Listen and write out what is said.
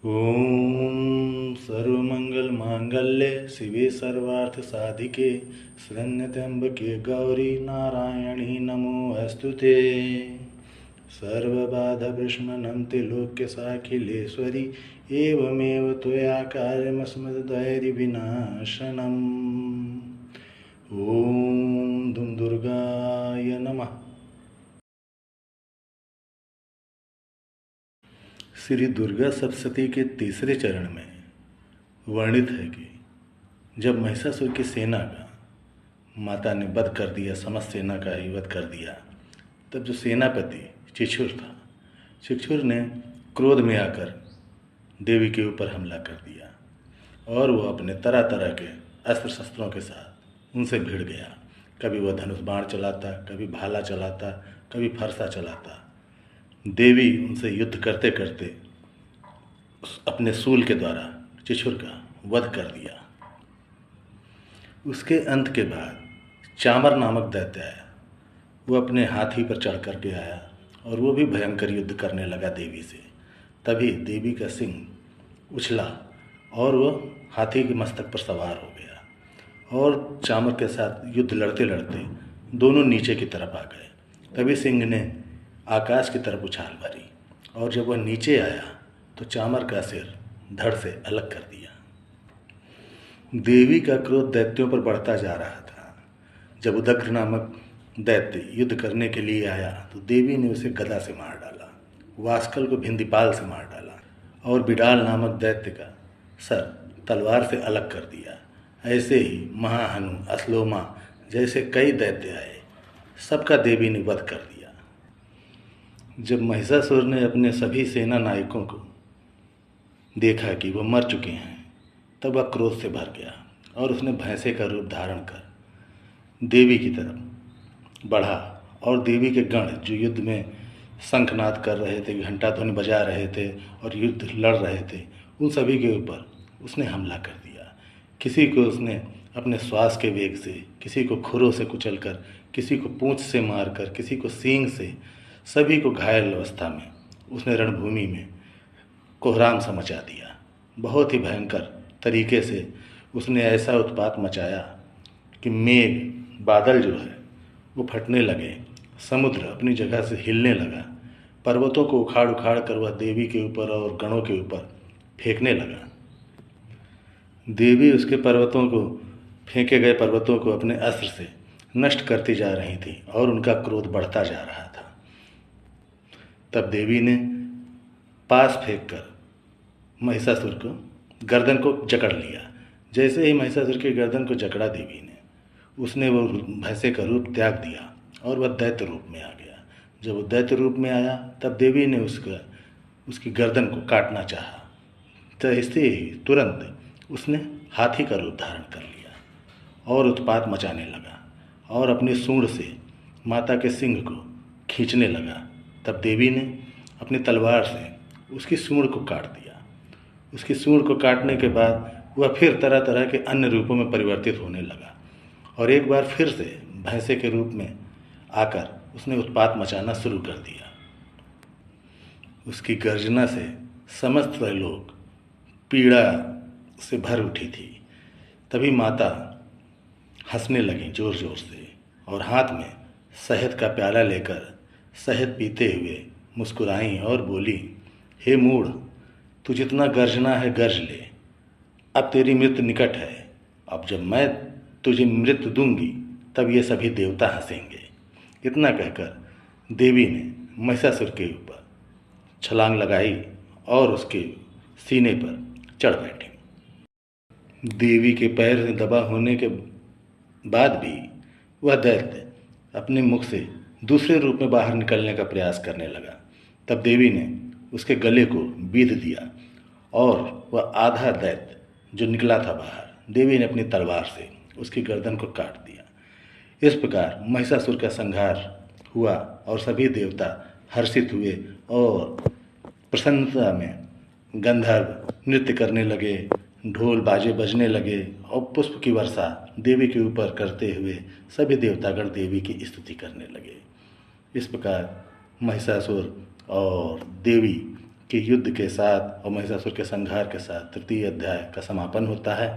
ओम सर्वमंगल मांगल्ये शिवे सर्वार्थ साधिके शरण्यत्र्यंबके गौरी नारायणी नमोऽस्तुते। सर्वबाधप्रशमनं त्रिलोक्यसाखिलेश्वरी एवमेव त्वया कार्यमस्मद्वैरिविनाशनम्। ओम दुम दुर्गाय नमः। श्री दुर्गा सप्तशती के तीसरे चरण में वर्णित है कि जब महिषासुर की सेना का माता ने वध कर दिया, समस्त सेना का ही वध कर दिया, तब जो सेनापति चिक्षुर था, चिक्षुर ने क्रोध में आकर देवी के ऊपर हमला कर दिया और वो अपने तरह तरह के अस्त्र शस्त्रों के साथ उनसे भिड़ गया। कभी वह धनुष बाण चलाता, कभी भाला चलाता, कभी फरसा चलाता। देवी उनसे युद्ध करते करते अपने शूल के द्वारा चिक्षुर का वध कर दिया। उसके अंत के बाद चामर नामक दैत्य आया। वो अपने हाथी पर चढ़ कर के आया और वो भी भयंकर युद्ध करने लगा देवी से। तभी देवी का सिंह उछला और वो हाथी के मस्तक पर सवार हो गया और चामर के साथ युद्ध लड़ते लड़ते दोनों नीचे की तरफ आ गए। तभी सिंह ने आकाश की तरफ उछाल मारी और जब वह नीचे आया तो चामर का सिर धड़ से अलग कर दिया। देवी का क्रोध दैत्यों पर बढ़ता जा रहा था। जब उदग्र नामक दैत्य युद्ध करने के लिए आया तो देवी ने उसे गदा से मार डाला, वास्कल को भिंदीपाल से मार डाला और बिडाल नामक दैत्य का सर तलवार से अलग कर दिया। ऐसे ही महाहनु, असलोमा जैसे कई दैत्य आए, सबका देवी ने वध कर दिया। जब महिषासुर ने अपने सभी सेना नायकों को देखा कि वह मर चुके हैं, तब वह क्रोध से भर गया और उसने भैंसे का रूप धारण कर देवी की तरफ बढ़ा और देवी के गण जो युद्ध में शंखनाद कर रहे थे, घंटा ध्वनि बजा रहे थे और युद्ध लड़ रहे थे, उन सभी के ऊपर उसने हमला कर दिया। किसी को उसने अपने श्वास के वेग से, किसी को खुरों से कुचलकर, किसी को पूंछ से मारकर, किसी को सींग से, सभी को घायल अवस्था में उसने रणभूमि में कोहराम सा मचा दिया। बहुत ही भयंकर तरीके से उसने ऐसा उत्पात मचाया कि मेघ, बादल जो है वो फटने लगे, समुद्र अपनी जगह से हिलने लगा, पर्वतों को उखाड़ उखाड़ कर वह देवी के ऊपर और गणों के ऊपर फेंकने लगा। देवी उसके पर्वतों को, फेंके गए पर्वतों को अपने अस्त्र से नष्ट करती जा रही थी और उनका क्रोध बढ़ता जा रहा था। तब देवी ने पास फेंक कर महिषासुर को गर्दन को जकड़ लिया। जैसे ही महिषासुर की गर्दन को जकड़ा देवी ने, उसने वो भैंसे का रूप त्याग दिया और वह दैत्य रूप में आ गया। जब वो दैत्य रूप में आया तब देवी ने उसकी गर्दन को काटना चाहा, तो इससे ही तुरंत उसने हाथी का रूप धारण कर लिया और उत्पात मचाने लगा और अपनी सूंड से माता के सिंह को खींचने लगा। तब देवी ने अपनी तलवार से उसकी सूंड को काट दिया। उसकी सूंड को काटने के बाद वह फिर तरह तरह के अन्य रूपों में परिवर्तित होने लगा और एक बार फिर से भैंसे के रूप में आकर उसने उत्पात मचाना शुरू कर दिया। उसकी गर्जना से समस्त लोग पीड़ा से भर उठी थी। तभी माता हंसने लगी जोर जोर से और हाथ में शहद का प्याला लेकर शहद पीते हुए मुस्कुराई और बोली, हे मूढ़, तू जितना गर्जना है गर्ज ले, अब तेरी मृत्यु निकट है। अब जब मैं तुझे मृत्यु दूंगी तब ये सभी देवता हंसेंगे। इतना कहकर देवी ने महिषासुर के ऊपर छलांग लगाई और उसके सीने पर चढ़ बैठी। देवी के पैर से दबा होने के बाद भी वह दैत्य अपने मुख से दूसरे रूप में बाहर निकलने का प्रयास करने लगा। तब देवी ने उसके गले को बीध दिया और वह आधा दैत्य जो निकला था बाहर, देवी ने अपनी तलवार से उसकी गर्दन को काट दिया। इस प्रकार महिषासुर का संहार हुआ और सभी देवता हर्षित हुए और प्रसन्नता में गंधर्व नृत्य करने लगे, ढोल बाजे बजने लगे और पुष्प की वर्षा देवी के ऊपर करते हुए सभी देवतागण देवी की स्तुति करने लगे। इस प्रकार महिषासुर और देवी कि युद्ध के साथ और महिषासुर के संहार के साथ तृतीय अध्याय का समापन होता है।